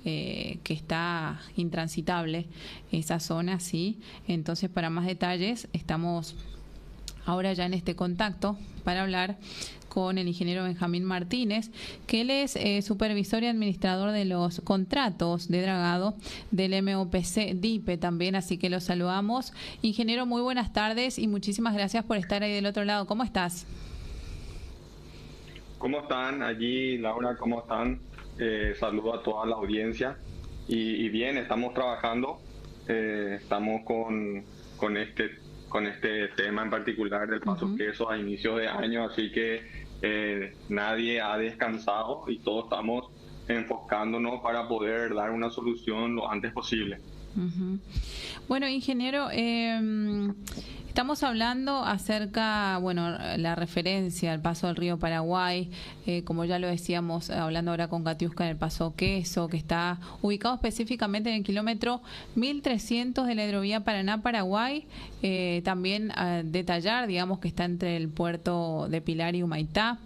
que está intransitable esa zona, sí. Entonces, para más detalles, estamos ahora ya en este contacto para hablar con el ingeniero Benjamín Martínez, que él es supervisor y administrador de los contratos de dragado del MOPC DIPE también, así que lo saludamos. Ingeniero, muy buenas tardes y muchísimas gracias por estar ahí del otro lado. ¿Cómo estás? ¿Cómo están allí, Laura? ¿Cómo están? Saludo a toda la audiencia. Y bien, estamos trabajando, estamos con este tema en particular del paso queso a inicios de año, así que nadie ha descansado y todos estamos enfocándonos para poder dar una solución lo antes posible. Bueno, ingeniero, estamos hablando acerca, bueno, la referencia al paso del río Paraguay, como ya lo decíamos, hablando ahora con Katiuska del paso Queso, que está ubicado específicamente en el kilómetro 1300 de la hidrovía Paraná-Paraguay, también detallar, digamos, que está entre el puerto de Pilar y Humaitá,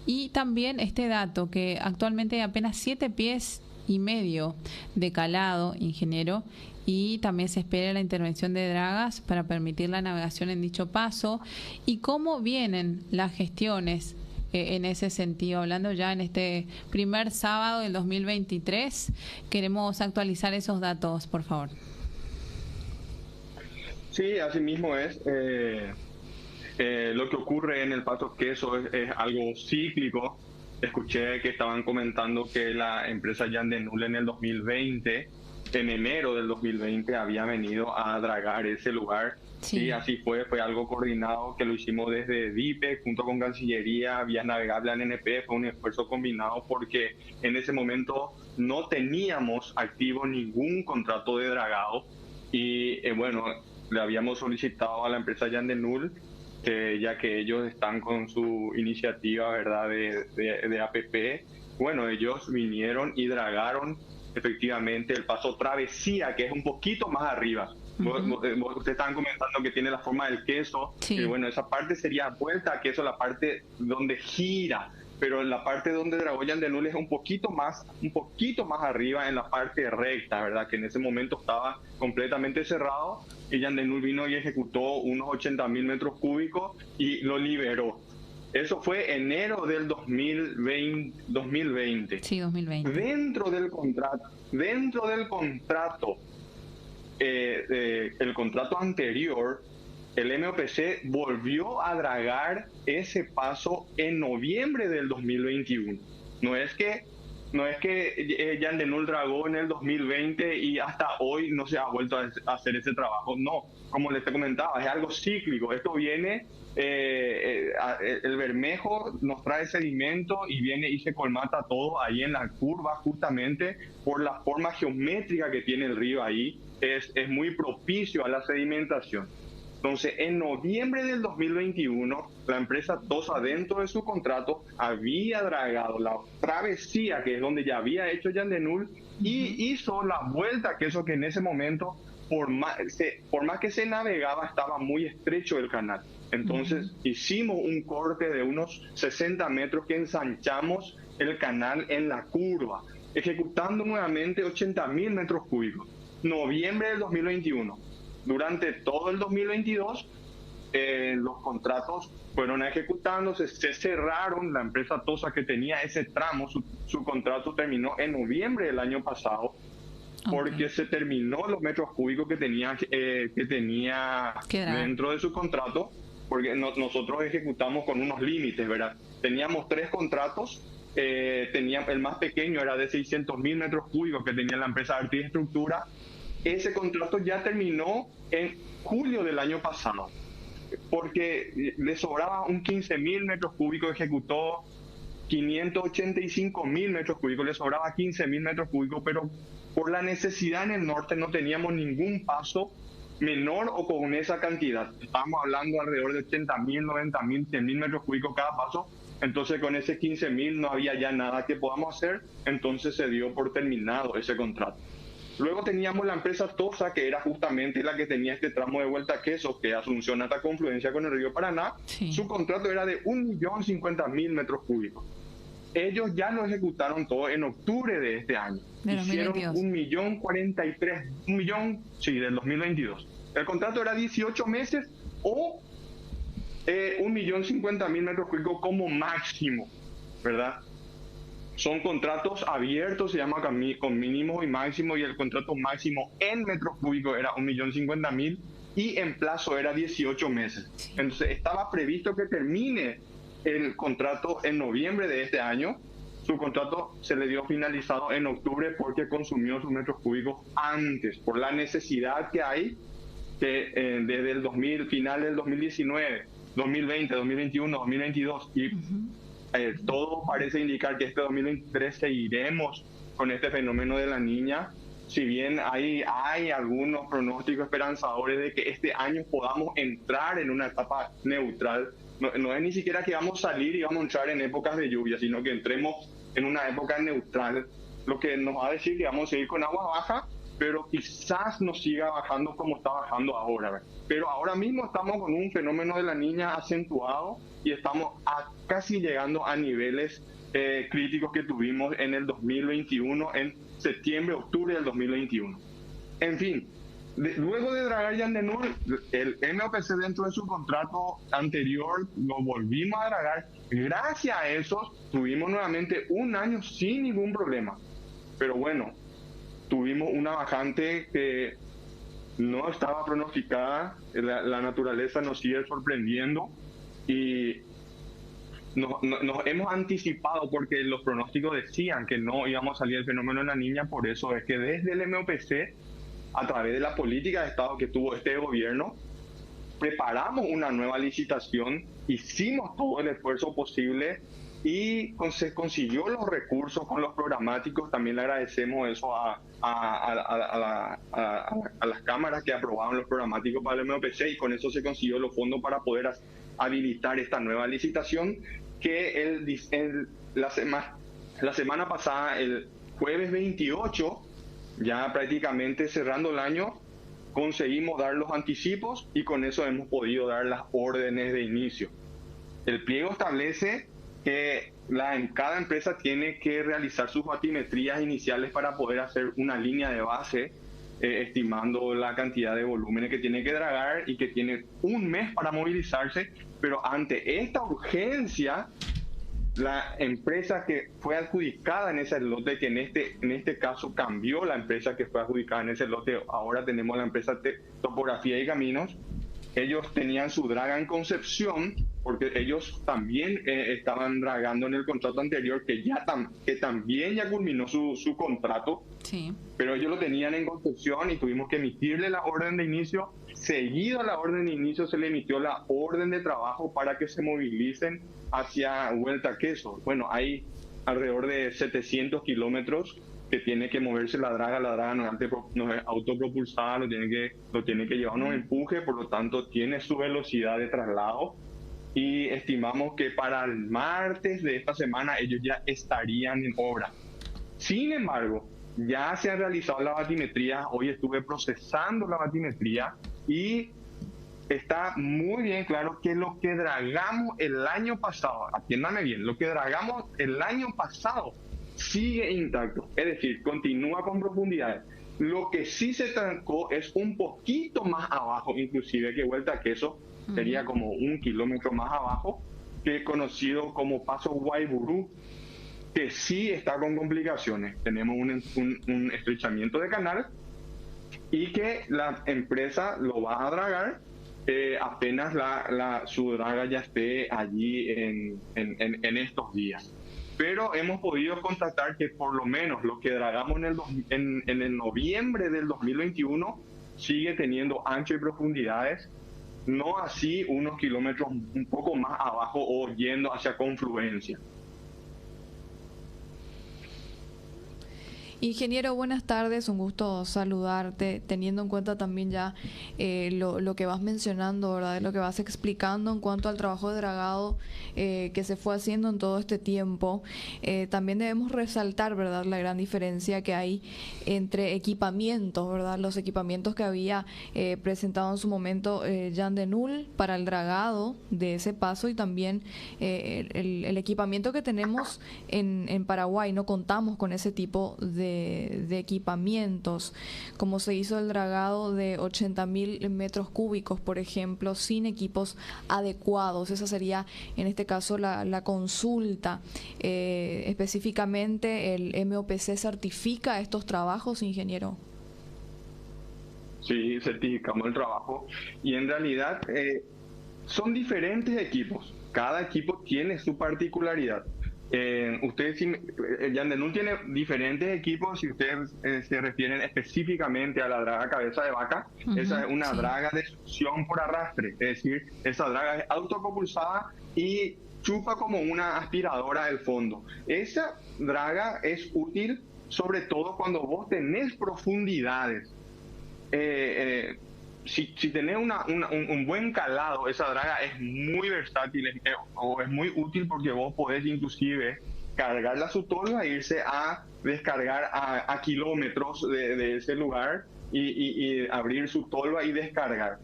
y también este dato que actualmente hay apenas 7 pies y medio de calado, ingeniero, y también se espera la intervención de dragas para permitir la navegación en dicho paso. ¿Y cómo vienen las gestiones en ese sentido? Hablando ya en este primer sábado del 2023, queremos actualizar esos datos, por favor. Sí, así mismo es. Lo que ocurre en el paso queso es algo cíclico. Escuché que estaban comentando que la empresa Jan de Null en el 2020, en enero del 2020, había venido a dragar ese lugar. Sí. Y así fue algo coordinado que lo hicimos desde DIPE, junto con Cancillería, Vías Navegables, ANP. Fue un esfuerzo combinado porque en ese momento no teníamos activo ningún contrato de dragado. Y bueno, le habíamos solicitado a la empresa Jan de Null, ya que ellos están con su iniciativa, ¿verdad?, de APP. Bueno, ellos vinieron y dragaron efectivamente el paso Travesía, que es un poquito más arriba. Ustedes estaban comentando que tiene la forma del queso, Sí. y bueno, esa parte sería vuelta a queso, la parte donde gira, pero en la parte donde dragó Jan de Null es un poquito más arriba, en la parte recta, ¿verdad?, que en ese momento estaba completamente cerrado, y Jan de Null vino y ejecutó unos 80.000 metros cúbicos y lo liberó. Eso fue enero del 2020. Sí, 2020. Dentro del contrato, el contrato anterior, el MOPC volvió a dragar ese paso en noviembre del 2021. No es que Jan de Null dragó en el 2020 y hasta hoy no se ha vuelto a hacer ese trabajo. No, como les comentaba, es algo cíclico. Esto viene, el Bermejo nos trae sedimento y viene y se colmata todo ahí en la curva, justamente por la forma geométrica que tiene el río ahí. Es muy propicio a la sedimentación. Entonces, en noviembre del 2021, la empresa TOSA, dentro de su contrato, había dragado la Travesía, que es donde ya había hecho Jan de Null, y hizo la vuelta, que eso que en ese momento, por más que se navegaba, estaba muy estrecho el canal. Entonces, hicimos un corte de unos 60 metros que ensanchamos el canal en la curva, ejecutando nuevamente 80.000 metros cúbicos. Noviembre del 2021. Durante todo el 2022, los contratos fueron ejecutándose, se cerraron. La empresa TOSA, que tenía ese tramo, su contrato terminó en noviembre del año pasado, porque se terminó los metros cúbicos que tenía dentro de su contrato, porque nosotros ejecutamos con unos límites, ¿verdad? Teníamos 3 contratos. El más pequeño era de 600.000 metros cúbicos que tenía la empresa Arte y Estructura. Ese contrato ya terminó en julio del año pasado, porque le sobraba un 15.000 metros cúbicos, ejecutó 585.000 metros cúbicos, le sobraba 15.000 metros cúbicos, pero por la necesidad en el norte no teníamos ningún paso menor o con esa cantidad. Estábamos hablando alrededor de 80.000, 90.000, 100.000 metros cúbicos cada paso. Entonces con ese 15.000 no había ya nada que podamos hacer, entonces se dio por terminado ese contrato. Luego teníamos la empresa TOSA, que era justamente la que tenía este tramo de vuelta a queso, que Asunción hasta confluencia con el río Paraná. Sí. Su contrato era de 1.050.000 metros cúbicos. ellos ya lo ejecutaron todo en octubre de este año. De Hicieron 2022. 1.043.000, sí, del 2022. El contrato era 18 meses o 1.050.000 metros cúbicos como máximo, ¿verdad? Son contratos abiertos, se llama con mínimo y máximo, y el contrato máximo en metros cúbicos era 1.050.000 y en plazo era 18 meses. Entonces estaba previsto que termine el contrato en noviembre de este año. Su contrato se le dio finalizado en octubre porque consumió sus metros cúbicos antes, por la necesidad que hay que desde el final del 2019, 2020, 2021, 2022 y todo parece indicar que este 2023 seguiremos con este fenómeno de la niña. Si bien hay algunos pronósticos esperanzadores de que este año podamos entrar en una etapa neutral, no es ni siquiera que vamos a salir y vamos a entrar en épocas de lluvia, sino que entremos en una época neutral, lo que nos va a decir que vamos a seguir con agua baja, pero quizás no siga bajando como está bajando ahora, ¿verdad? Pero ahora mismo estamos con un fenómeno de la niña acentuado y estamos casi llegando a niveles críticos que tuvimos en el 2021, en septiembre, octubre del 2021. En fin, luego de dragar Yandenur, el MOPC dentro de su contrato anterior lo volvimos a dragar. Gracias a eso tuvimos nuevamente un año sin ningún problema. Pero bueno, tuvimos una bajante que no estaba pronosticada, la naturaleza nos sigue sorprendiendo y nos hemos anticipado porque los pronósticos decían que no íbamos a salir del fenómeno de la niña. Por eso es que desde el MOPC, a través de la política de Estado que tuvo este gobierno, preparamos una nueva licitación, hicimos todo el esfuerzo posible y se consiguió los recursos con los programáticos. También le agradecemos eso a las cámaras que aprobaron los programáticos para el MOPC, y con eso se consiguió los fondos para poder habilitar esta nueva licitación que la semana pasada, el jueves 28, ya prácticamente cerrando el año, conseguimos dar los anticipos y con eso hemos podido dar las órdenes de inicio. El pliego establece que cada empresa tiene que realizar sus batimetrías iniciales para poder hacer una línea de base, estimando la cantidad de volúmenes que tiene que dragar y que tiene un mes para movilizarse. Pero ante esta urgencia, la empresa que fue adjudicada en ese lote, que en este caso cambió la empresa que fue adjudicada en ese lote, ahora tenemos la empresa Topografía y Caminos. Ellos tenían su draga en Concepción, porque ellos también estaban dragando en el contrato anterior, que también ya culminó su contrato, sí. Pero ellos lo tenían en Concepción y tuvimos que emitirle la orden de inicio. Seguido a la orden de inicio se le emitió la orden de trabajo para que se movilicen hacia Vuelta a Queso. Bueno, hay alrededor de 700 kilómetros que tiene que moverse la draga no es autopropulsada, lo tiene que llevar un empuje, por lo tanto tiene su velocidad de traslado, y estimamos que para el martes de esta semana ellos ya estarían en obra. Sin embargo, ya se ha realizado la batimetría, hoy estuve procesando la batimetría y está muy bien claro que lo que dragamos el año pasado, atiéndame bien, lo que dragamos el año pasado sigue intacto, es decir, continúa con profundidades. Lo que sí se trancó es un poquito más abajo, inclusive, que Vuelta a Queso, sería como 1 kilómetro más abajo, que es conocido como Paso Guayburú, que sí está con complicaciones. Tenemos un estrechamiento de canal y que la empresa lo va a dragar apenas su draga ya esté allí en estos días. Pero hemos podido constatar que por lo menos lo que dragamos en el noviembre del 2021 sigue teniendo ancho y profundidades, no así unos kilómetros un poco más abajo o yendo hacia confluencia. Ingeniero, buenas tardes, un gusto saludarte, teniendo en cuenta también ya lo que vas mencionando, ¿verdad? Lo que vas explicando en cuanto al trabajo de dragado que se fue haciendo en todo este tiempo. También debemos resaltar, ¿verdad?, la gran diferencia que hay entre equipamientos, ¿verdad? Los equipamientos que había presentado en su momento Jan de Null para el dragado de ese paso y también el equipamiento que tenemos en Paraguay. No contamos con ese tipo de equipamientos, como se hizo el dragado de 80.000 metros cúbicos, por ejemplo, sin equipos adecuados. Esa sería, en este caso, la consulta. Específicamente, ¿el MOPC certifica estos trabajos, ingeniero? Sí, certificamos el trabajo y en realidad son diferentes equipos. Cada equipo tiene su particularidad. Ustedes, Jan de Null tiene diferentes equipos. Si ustedes se refieren específicamente a la draga cabeza de vaca, esa es una draga de succión por arrastre, es decir, esa draga es autopropulsada y chupa como una aspiradora del fondo. Esa draga es útil sobre todo cuando vos tenés profundidades. Si tenés un buen calado, esa draga es muy versátil o es muy útil porque vos podés inclusive cargarla a su tolva e irse a descargar a kilómetros de ese lugar y abrir su tolva y descargar.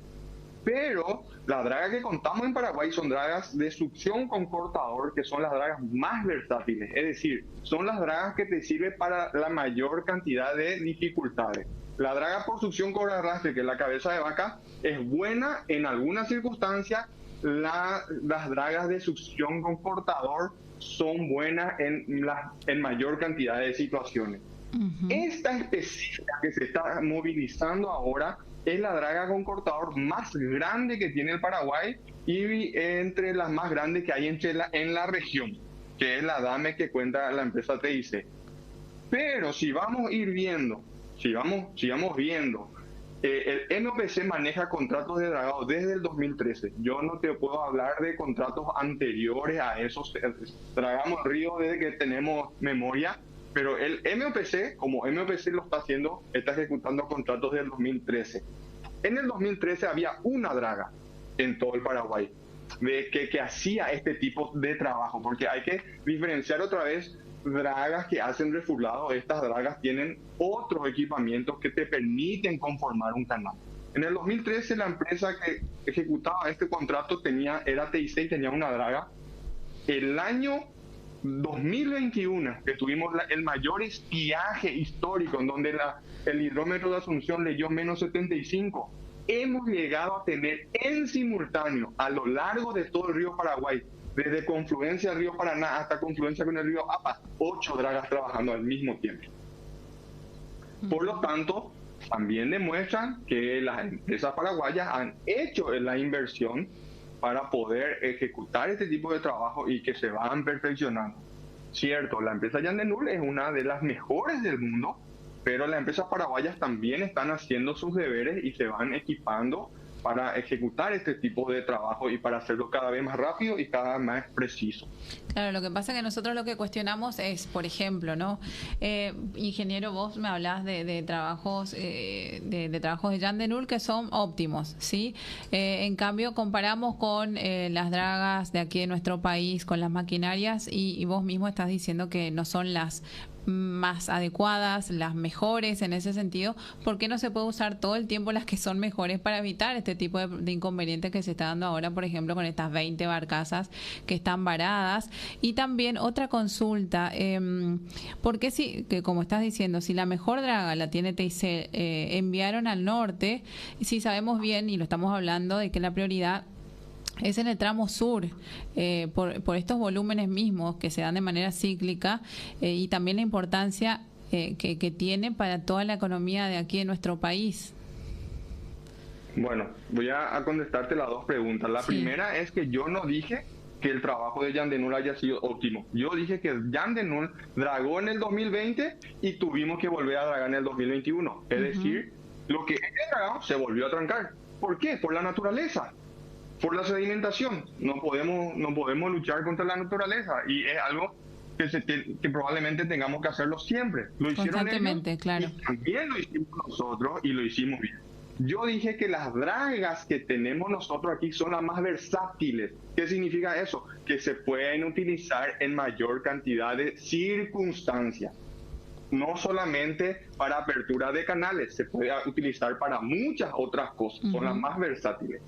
Pero las dragas que contamos en Paraguay son dragas de succión con cortador, que son las dragas más versátiles, es decir, son las dragas que te sirven para la mayor cantidad de dificultades. La draga por succión con arrastre, que es la cabeza de vaca, es buena en algunas circunstancias. Las dragas de succión con cortador son buenas en mayor cantidad de situaciones. Esta específica que se está movilizando ahora es la draga con cortador más grande que tiene el Paraguay y entre las más grandes que hay en la región, que es la DAME que cuenta la empresa TIC. Pero si vamos a ir viendo, sigamos viendo, el MOPC maneja contratos de dragado desde el 2013. Yo no te puedo hablar de contratos anteriores a esos. Dragamos el río desde que tenemos memoria, pero el MOPC, como MOPC lo está haciendo, está ejecutando contratos del 2013. En el 2013 había una draga en todo el Paraguay que hacía este tipo de trabajo, porque hay que diferenciar otra vez dragas que hacen refulado. Estas dragas tienen otros equipamientos que te permiten conformar un canal. En el 2013 la empresa que ejecutaba este contrato era TIC y tenía una draga. El año 2021, que tuvimos el mayor estiaje histórico, en donde el hidrómetro de Asunción leyó -75, hemos llegado a tener en simultáneo a lo largo de todo el río Paraguay, desde confluencia del río Paraná hasta confluencia con el río Apa, 8 dragas trabajando al mismo tiempo. Por lo tanto, también demuestran que las empresas paraguayas han hecho la inversión para poder ejecutar este tipo de trabajo y que se van perfeccionando. Cierto, la empresa Jan de Null es una de las mejores del mundo, pero las empresas paraguayas también están haciendo sus deberes y se van equipando para ejecutar este tipo de trabajo y para hacerlo cada vez más rápido y cada vez más preciso. Claro, lo que pasa es que nosotros lo que cuestionamos es, por ejemplo, ¿no? Ingeniero, vos me hablás de trabajos de trabajos de Jan de Null que son óptimos, ¿sí? En cambio, comparamos con las dragas de aquí de nuestro país, con las maquinarias, y vos mismo estás diciendo que no son las más adecuadas, las mejores en ese sentido. ¿Por qué no se puede usar todo el tiempo las que son mejores para evitar este tipo de inconvenientes que se está dando ahora, por ejemplo, con estas 20 barcazas que están varadas? Y también otra consulta, ¿por qué que como estás diciendo, si la mejor draga la tiene TIC, enviaron al norte, si sabemos bien, y lo estamos hablando, de que la prioridad es en el tramo sur, por estos volúmenes mismos que se dan de manera cíclica, y también la importancia que tiene para toda la economía de aquí en nuestro país? Bueno, voy a contestarte las dos preguntas. La primera es que yo no dije que el trabajo de Jan de Null haya sido óptimo. Yo dije que Jan de Null dragó en el 2020 y tuvimos que volver a dragar en el 2021. Es decir, lo que he dragado se volvió a trancar. ¿Por qué? Por la naturaleza. Por la sedimentación. No podemos luchar contra la naturaleza y es algo que probablemente tengamos que hacerlo siempre. Lo hicieron Constantemente, ellos, claro. y también lo hicimos nosotros y lo hicimos bien. Yo dije que las dragas que tenemos nosotros aquí son las más versátiles. ¿Qué significa eso? Que se pueden utilizar en mayor cantidad de circunstancias. No solamente para apertura de canales, se puede utilizar para muchas otras cosas. Son las más versátiles.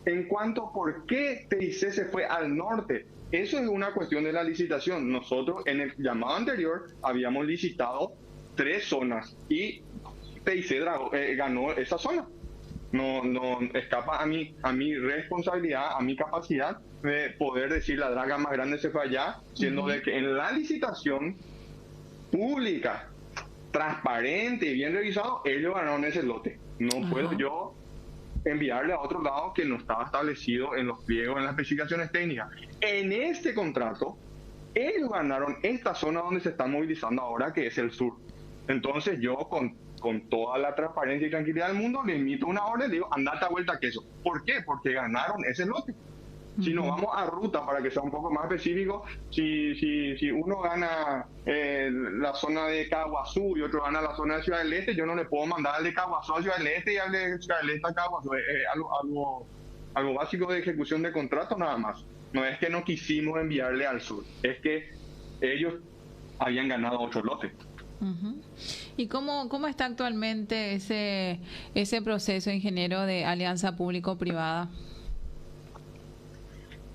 En cuanto a por qué TIC se fue al norte, eso es una cuestión de la licitación. Nosotros en el llamado anterior habíamos licitado 3 zonas y TIC ganó esa zona. No escapa a mi responsabilidad, a mi capacidad de poder decir la draga más grande se fue allá, siendo de que en la licitación pública, transparente y bien revisado, ellos ganaron ese lote. No puedo yo enviarle a otro lado que no estaba establecido en los pliegos, en las especificaciones técnicas. En este contrato, ellos ganaron esta zona donde se están movilizando ahora, que es el sur. Entonces yo con toda la transparencia y tranquilidad del mundo le emito una orden y digo, andate a vuelta que eso. ¿Por qué? Porque ganaron ese lote. Si nos vamos a ruta, para que sea un poco más específico, si uno gana la zona de Caguazú y otro gana la zona de Ciudad del Este, yo no le puedo mandar al de Caguazú a Ciudad del Este y al de Ciudad del Este a Caguazú. Algo básico de ejecución de contrato nada más. No es que no quisimos enviarle al sur, es que ellos habían ganado otro lote. ¿Y cómo está actualmente ese proceso, ingeniero, de alianza público-privada?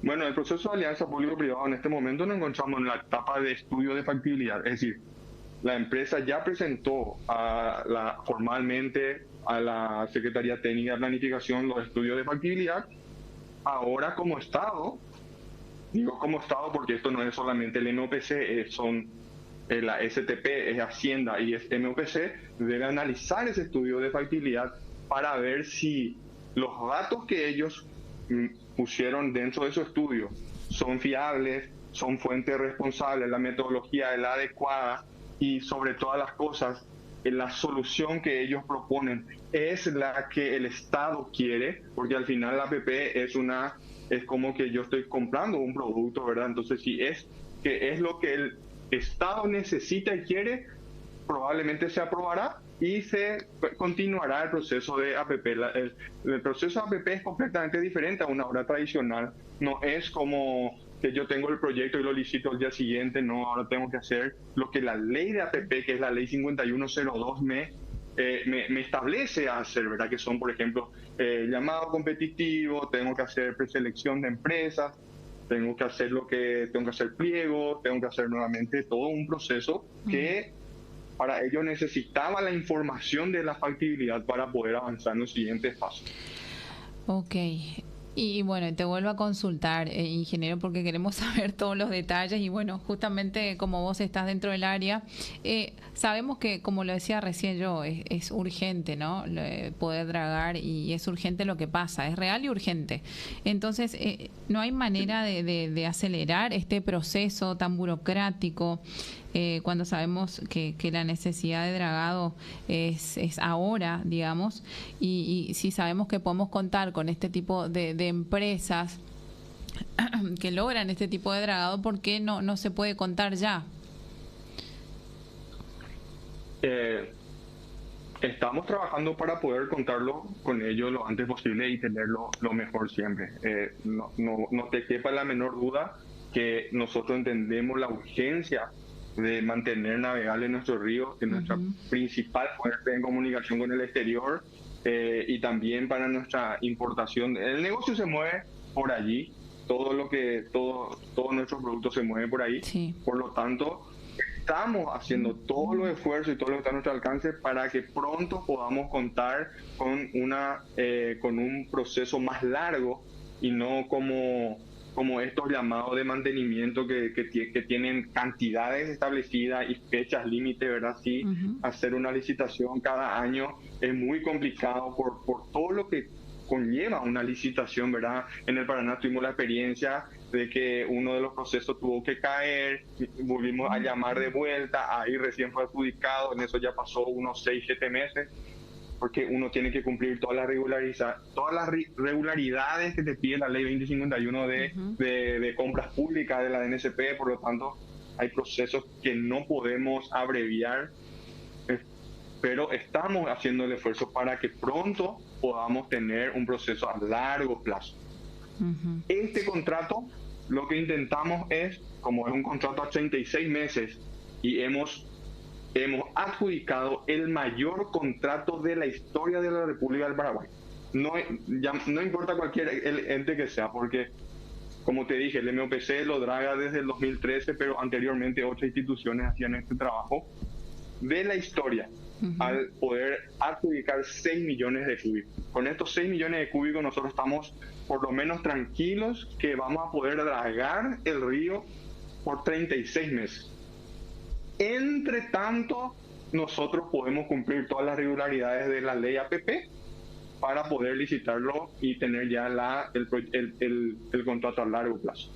Bueno, el proceso de alianza público-privada en este momento nos encontramos en la etapa de estudio de factibilidad. Es decir, la empresa ya presentó formalmente a la Secretaría Técnica de Planificación los estudios de factibilidad. Ahora como Estado, digo como Estado porque esto no es solamente el MOPC, son la STP, es Hacienda y es MOPC, debe analizar ese estudio de factibilidad para ver si los datos que ellos pusieron dentro de su estudio son fiables, son fuentes responsables, la metodología es la adecuada y sobre todas las cosas, la solución que ellos proponen es la que el Estado quiere, porque al final la APP es como que yo estoy comprando un producto, ¿verdad? Entonces si es lo que el Estado necesita y quiere, probablemente se aprobará y se continuará el proceso de APP. El proceso de APP es completamente diferente a una obra tradicional. No es como que yo tengo el proyecto y lo licito al día siguiente. No, ahora tengo que hacer lo que la ley de APP, que es la ley 5102, me establece a hacer, ¿verdad? Que son, por ejemplo, llamado competitivo, tengo que hacer preselección de empresas, tengo que hacer pliego, tengo que hacer nuevamente todo un proceso que para ello necesitaba la información de la factibilidad para poder avanzar en los siguientes pasos. Ok. Y bueno, te vuelvo a consultar, ingeniero, porque queremos saber todos los detalles y bueno, justamente como vos estás dentro del área, sabemos que, como lo decía recién yo, es urgente, ¿no? Poder dragar y es urgente lo que pasa, es real y urgente. Entonces, no hay manera de acelerar este proceso tan burocrático cuando sabemos que la necesidad de dragado es ahora, digamos, y si sabemos que podemos contar con este tipo de empresas que logran este tipo de dragado, ¿por qué no se puede contar ya? Estamos trabajando para poder contarlo con ellos lo antes posible y tenerlo lo mejor siempre. No te quepa la menor duda que nosotros entendemos la urgencia de mantener navegable nuestros ríos, que es nuestra principal fuente de comunicación con el exterior, y también para nuestra importación. El negocio se mueve por allí, todos nuestros productos se mueven por ahí. Sí. Por lo tanto, estamos haciendo todos los esfuerzos y todo lo que está a nuestro alcance para que pronto podamos contar con un proceso más largo y no como estos llamados de mantenimiento que tienen cantidades establecidas y fechas límite, ¿verdad? Sí, hacer una licitación cada año es muy complicado por todo lo que conlleva una licitación, ¿verdad? En el Paraná tuvimos la experiencia de que uno de los procesos tuvo que caer, volvimos a llamar de vuelta, ahí recién fue adjudicado, en eso ya pasó unos 6-7 meses, porque uno tiene que cumplir todas las regularidades que te pide la ley 2051 de compras públicas de la DNSP, por lo tanto hay procesos que no podemos abreviar, pero estamos haciendo el esfuerzo para que pronto podamos tener un proceso a largo plazo. Este contrato, lo que intentamos es, como es un contrato a 36 meses y hemos adjudicado el mayor contrato de la historia de la República del Paraguay. No importa cualquier ente que sea, porque, como te dije, el MOPC lo draga desde el 2013, pero anteriormente otras instituciones hacían este trabajo de la historia, al poder adjudicar 6 millones de cúbicos. Con estos 6 millones de cúbicos nosotros estamos por lo menos tranquilos que vamos a poder dragar el río por 36 meses. Entre tanto, nosotros podemos cumplir todas las regularidades de la ley APP para poder licitarlo y tener ya el contrato a largo plazo.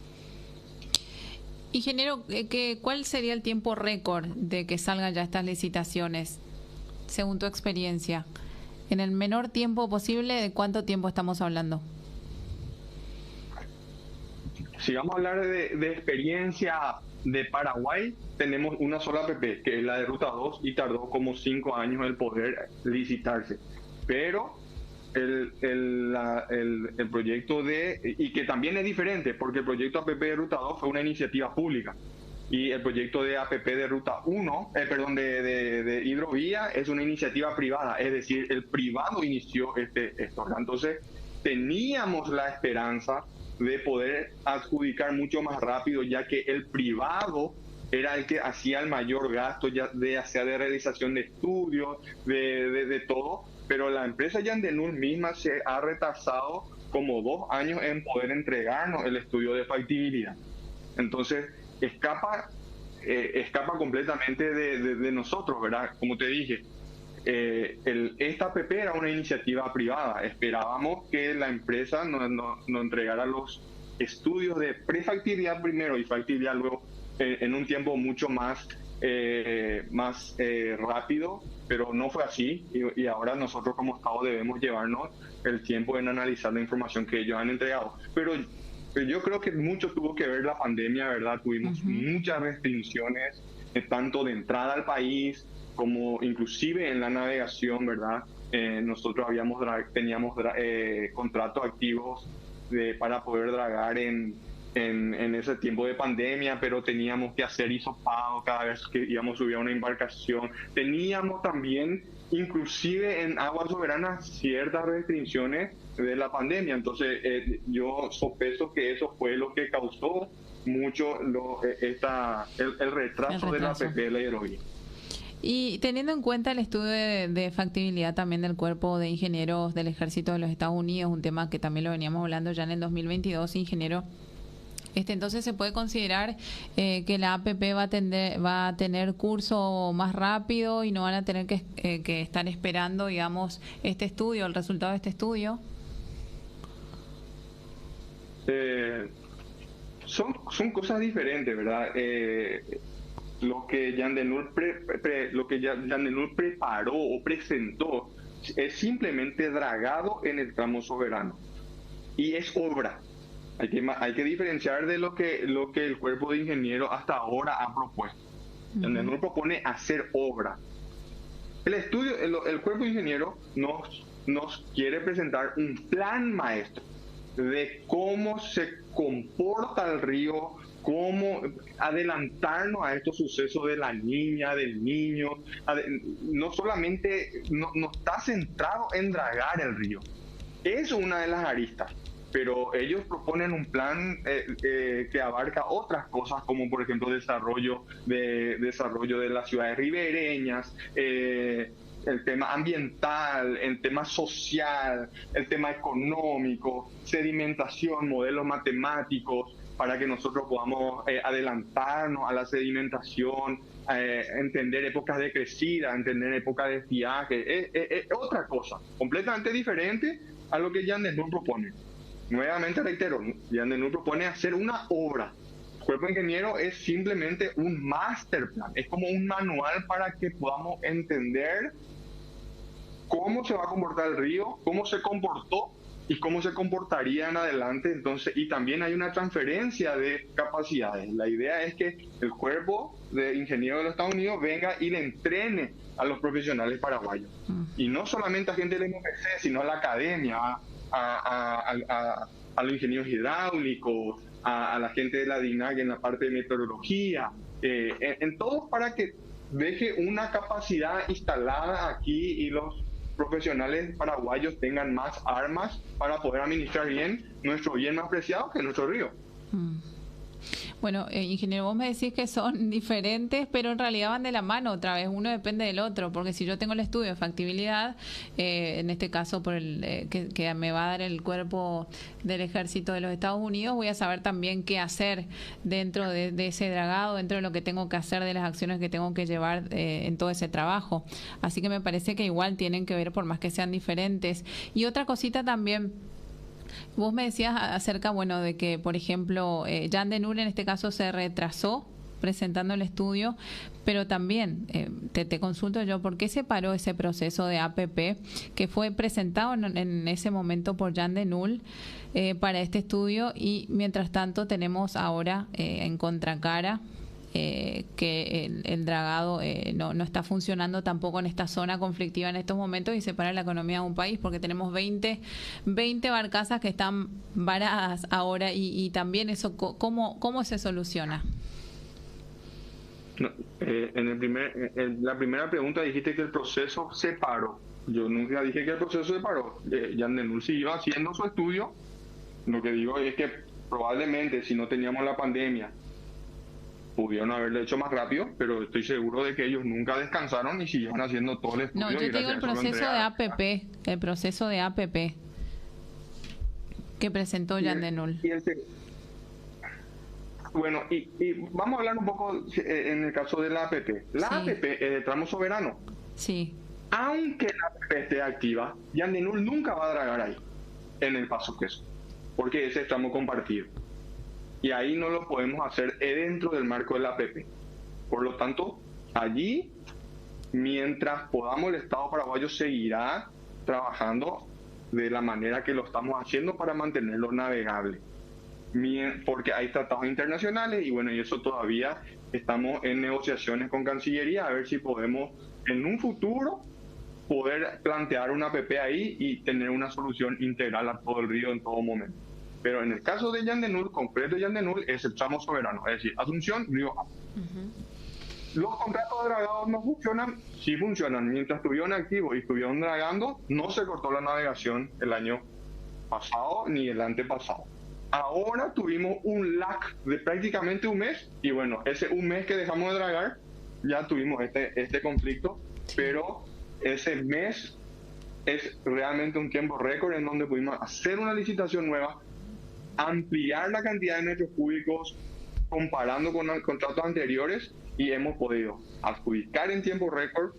Ingeniero, ¿cuál sería el tiempo récord de que salgan ya estas licitaciones, según tu experiencia? En el menor tiempo posible, ¿de cuánto tiempo estamos hablando? Si vamos a hablar de experiencia de Paraguay, tenemos una sola APP, que es la de Ruta 2, y tardó como 5 años el poder licitarse. Pero el proyecto y que también es diferente, porque el proyecto APP de Ruta 2 fue una iniciativa pública, y el proyecto de APP de Ruta 1, de hidrovía, es una iniciativa privada, es decir, el privado inició esto. Entonces, teníamos la esperanza de poder adjudicar mucho más rápido, ya que el privado era el que hacía el mayor gasto, ya sea de realización de estudios, de todo, pero la empresa Yandenul misma se ha retrasado como 2 años en poder entregarnos el estudio de factibilidad. Entonces, escapa completamente de nosotros, ¿verdad? Como te dije, esta APP era una iniciativa privada. Esperábamos que la empresa nos entregara los estudios de prefactibilidad primero y factibilidad luego, en un tiempo mucho más rápido, pero no fue así, y ahora nosotros como Estado debemos llevarnos el tiempo en analizar la información que ellos han entregado. Pero yo creo que mucho tuvo que ver la pandemia, ¿verdad? Tuvimos muchas restricciones, tanto de entrada al país como inclusive en la navegación, ¿verdad? Nosotros teníamos contratos activos para poder dragar en ese tiempo de pandemia, pero teníamos que hacer hisopado cada vez que íbamos a subir a una embarcación. Teníamos también, inclusive en aguas soberanas, ciertas restricciones de la pandemia. Entonces, yo sospecho que eso fue lo que causó mucho el retraso de la APP de la hidrovía. Y teniendo en cuenta el estudio de factibilidad también del Cuerpo de Ingenieros del Ejército de los Estados Unidos, un tema que también lo veníamos hablando ya en el 2022, ingeniero, entonces se puede considerar que la APP va a tener curso más rápido y no van a tener que estar esperando, digamos, este estudio, el resultado de este estudio. Son cosas diferentes, ¿verdad? Lo que Yandenul preparó o presentó es simplemente dragado en el tramo soberano y es obra. Hay que diferenciar de lo que el cuerpo de ingenieros hasta ahora ha propuesto. Yandenul propone hacer obra. El cuerpo de ingenieros nos quiere presentar un plan maestro de cómo se comporta el río, cómo adelantarnos a estos sucesos de la niña, del niño. No solamente no está centrado en dragar el río, es una de las aristas, pero ellos proponen un plan que abarca otras cosas, como por ejemplo desarrollo de las ciudades ribereñas, el tema ambiental, el tema social, el tema económico, sedimentación, modelos matemáticos, para que nosotros podamos adelantarnos a la sedimentación, entender épocas de crecida, entender épocas de estiaje. Es otra cosa, completamente diferente a lo que Yandenul propone. Nuevamente reitero, Yandenul propone hacer una obra. El cuerpo de ingeniero es simplemente un master plan, es como un manual para que podamos entender cómo se va a comportar el río, cómo se comportó y cómo se comportaría en adelante. Entonces, y también hay una transferencia de capacidades. La idea es que el cuerpo de ingenieros de los Estados Unidos venga y le entrene a los profesionales paraguayos. Y no solamente a gente del MPC, sino a la academia, a los ingenieros hidráulicos, a la gente de la DINAC en la parte de meteorología, en todos, para que deje una capacidad instalada aquí y los profesionales paraguayos tengan más armas para poder administrar bien nuestro bien más preciado, que es nuestro río. Bueno, ingeniero, vos me decís que son diferentes, pero en realidad van de la mano otra vez, uno depende del otro, porque si yo tengo el estudio de factibilidad, en este caso por el que me va a dar el cuerpo del Ejército de los Estados Unidos, voy a saber también qué hacer dentro de ese dragado, dentro de lo que tengo que hacer, de las acciones que tengo que llevar en todo ese trabajo. Así que me parece que igual tienen que ver, por más que sean diferentes. Y otra cosita también, vos me decías acerca, bueno, de que, por ejemplo, Jan de Null en este caso se retrasó presentando el estudio, pero también te consulto yo, ¿por qué se paró ese proceso de APP que fue presentado en ese momento por Jan de Null para este estudio? Y mientras tanto tenemos ahora en contracara que el dragado no está funcionando tampoco en esta zona conflictiva en estos momentos, y se para la economía de un país, porque tenemos 20 barcazas que están varadas ahora, y también eso, ¿cómo se soluciona? No, la primera pregunta dijiste que el proceso se paró. Yo nunca dije que el proceso se paró. Jan de Null siguió haciendo su estudio. Lo que digo es que probablemente, si no teníamos la pandemia, pudieron haberlo hecho más rápido, pero estoy seguro de que ellos nunca descansaron y siguieron haciendo todo el estudio. No, yo digo el proceso de APP, que presentó Jan de Null. Bueno, y vamos a hablar un poco en el caso de la APP. La APP es de tramo soberano. Sí. Aunque la APP esté activa, Jan de Null nunca va a dragar ahí, en el Paso Queso, porque ese es tramo compartido. Y ahí no lo podemos hacer dentro del marco de la APP. Por lo tanto, allí, mientras podamos, el Estado paraguayo seguirá trabajando de la manera que lo estamos haciendo para mantenerlo navegable. Porque hay tratados internacionales y bueno, y eso todavía estamos en negociaciones con Cancillería a ver si podemos en un futuro poder plantear una APP ahí y tener una solución integral a todo el río en todo momento. Pero en el caso de Jan de Null, concreto Jan de Null, es el tramo soberano, es decir, Asunción, Río A. Los contratos de dragado no funcionan, sí funcionan. Mientras estuvieron activos y estuvieron dragando, no se cortó la navegación el año pasado ni el antepasado. Ahora tuvimos un lag de prácticamente un mes, y bueno, ese un mes que dejamos de dragar, ya tuvimos este conflicto, pero ese mes es realmente un tiempo récord en donde pudimos hacer una licitación nueva, ampliar la cantidad de metros cúbicos comparando con los contratos anteriores, y hemos podido adjudicar en tiempo récord,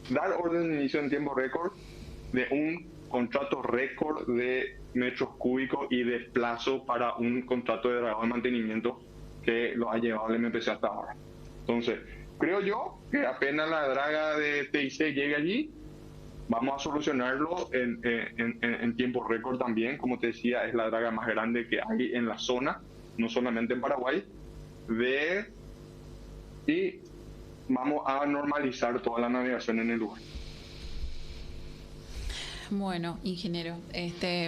dar orden de inicio en tiempo récord de un contrato récord de metros cúbicos y de plazo para un contrato de dragado de mantenimiento que lo ha llevado el MPC hasta ahora. Entonces, creo yo que apenas la draga de TIC llegue allí, vamos a solucionarlo en tiempo récord también. Como te decía, es la draga más grande que hay en la zona, no solamente en Paraguay, y vamos a normalizar toda la navegación en el lugar. Bueno, ingeniero,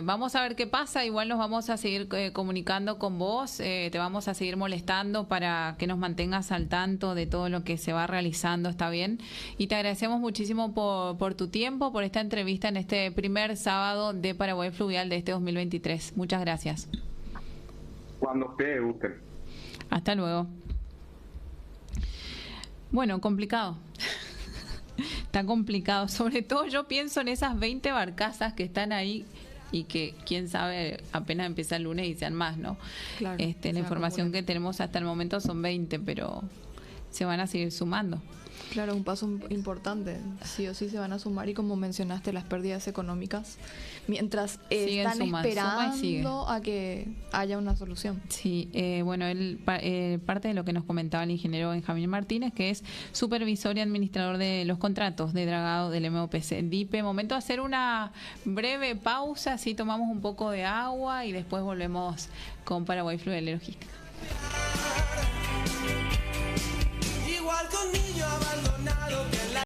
vamos a ver qué pasa. Igual nos vamos a seguir comunicando con vos, te vamos a seguir molestando para que nos mantengas al tanto de todo lo que se va realizando, ¿está bien? Y te agradecemos muchísimo por tu tiempo, por esta entrevista en este primer sábado de Paraguay Fluvial de este 2023. Muchas gracias. Cuando ustedes gusten. Hasta luego. Bueno, complicado. Está complicado, sobre todo yo pienso en esas 20 barcazas que están ahí y que quién sabe apenas empieza el lunes y sean más, ¿no? Claro, la información que tenemos hasta el momento son 20, pero se van a seguir sumando. Claro, un paso importante. Sí o sí se van a sumar y como mencionaste, las pérdidas económicas, mientras están esperando a que haya una solución. Sí, bueno, parte de lo que nos comentaba el ingeniero Benjamín Martínez, que es supervisor y administrador de los contratos de dragado del MOPC DIPE. Momento de hacer una breve pausa, así tomamos un poco de agua y después volvemos con Paraguay Fluvial y Logística.